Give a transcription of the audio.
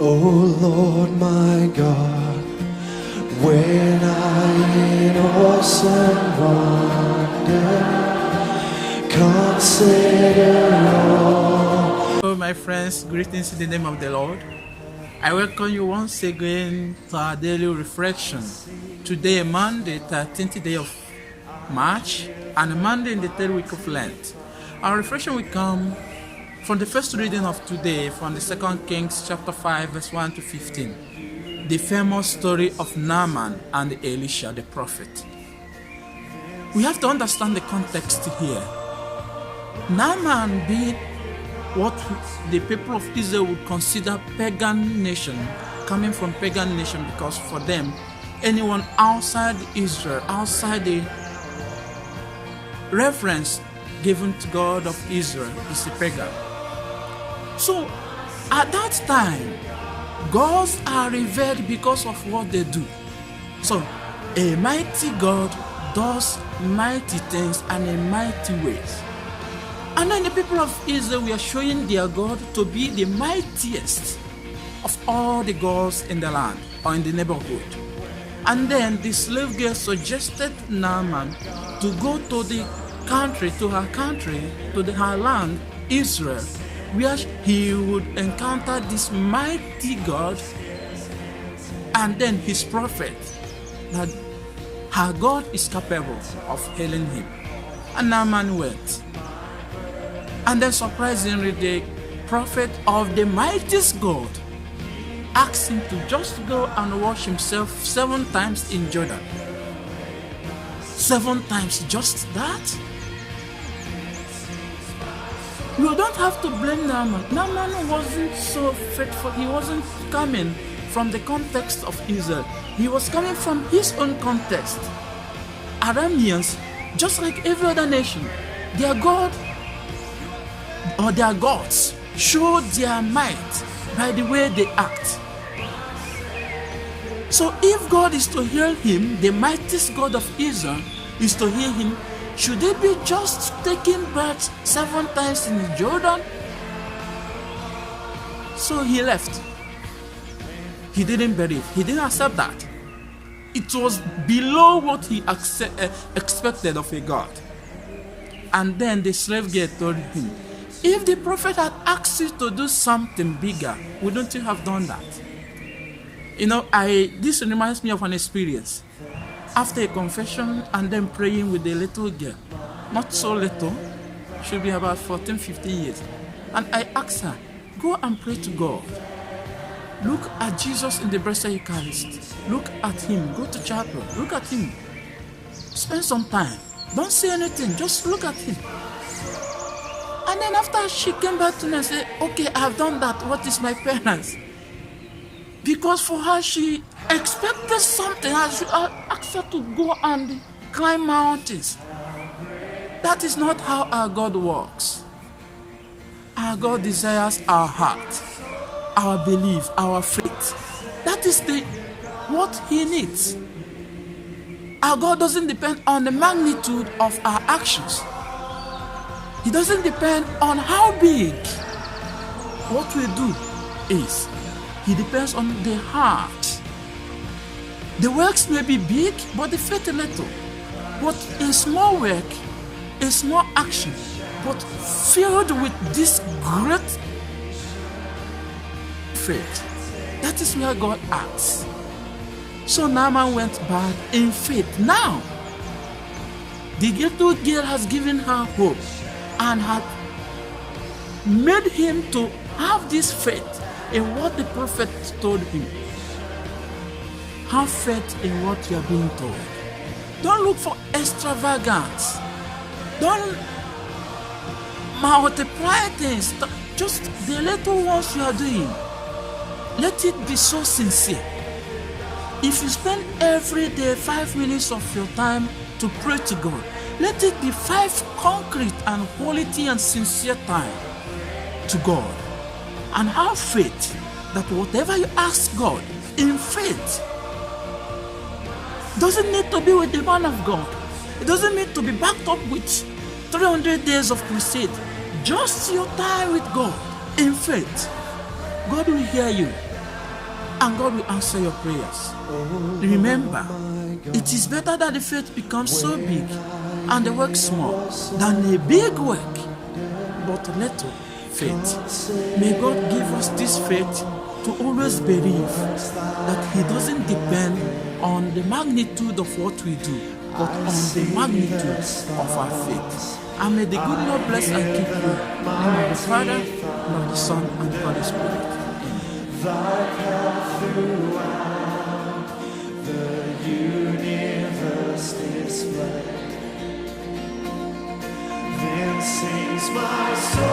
Oh Lord my God, when I in awesome wonder consider all. Hello my friends, greetings in the name of the Lord. I welcome you once again to our daily reflection. Today, Monday, 13th day of March, and Monday in the third week of Lent. Our reflection will come from the first reading of today from the 2 Kings chapter 5 verse 1 to 15. The famous story of Naaman and Elisha the prophet. We have to understand the context here. Naaman being what the people of Israel would consider pagan nation, coming from pagan nation, because for them, anyone outside Israel, outside the reverence given to God of Israel, is a pagan. So, at that time, gods are revered because of what they do. So, a mighty God does mighty things and in mighty ways. And then the people of Israel were showing their God to be the mightiest of all the gods in the land or in the neighborhood. And then the slave girl suggested Naaman to go to the country, to her land, Israel, where he would encounter this mighty God and then his prophet, that her God is capable of healing him. And Naaman went. And then surprisingly, the prophet of the mightiest God asked him to just go and wash himself 7 times in Jordan. 7 times, just that? You don't have to blame Naaman. Naaman wasn't so faithful. He wasn't coming from the context of Israel. He was coming from his own context. Arameans, just like every other nation, their God or their gods show their might by the way they act. So if God is to heal him, the mightiest God of Israel is to heal him, should he be just taking baths 7 times in Jordan? So he left. He didn't believe. He didn't accept that. It was below what he expected of a God. And then the slave girl told him, if the prophet had asked you to do something bigger, wouldn't you have done that? You know, this reminds me of an experience. After a confession and then praying with a little girl, not so little, should be about 14, 15 years. And I asked her, go and pray to God. Look at Jesus in the Blessed Eucharist. Look at him. Go to chapel. Look at him. Spend some time. Don't say anything. Just look at him. And then after she came back to me and said, okay, I have done that. What is my penance? Because for her, she expected something. I should ask her to go and climb mountains. That is not how our God works. Our God desires our heart, our belief, our faith. That is what he needs. Our God doesn't depend on the magnitude of our actions. It doesn't depend on how big what we do is. He depends on the heart. The works may be big, but the faith a little. But a small work, a small action, but filled with this great faith. That is where God acts. So Naaman went back in faith. Now, the little girl has given her hope and had made him to have this faith in what the prophet told him. Have faith in what you are being told. Don't look for extravagance. Don't multiply things. Just the little ones you are doing, let it be so sincere. If you spend every day 5 minutes of your time to pray to God, let it be 5 concrete and quality and sincere time to God. And have faith that whatever you ask God in faith, doesn't need to be with the man of God. It doesn't need to be backed up with 300 days of crusade. Just your time with God in faith. God will hear you and God will answer your prayers. Remember, it is better that the faith becomes so big and the work small than a big work but little faith. May God give us this faith to always believe that He doesn't depend on the magnitude of what we do, but on the magnitude of our faith. And may the good Lord bless and keep you. In the name of the Father, and of the Son, and the Holy Spirit. Thy path throughout the universe displayed. Then sings my soul.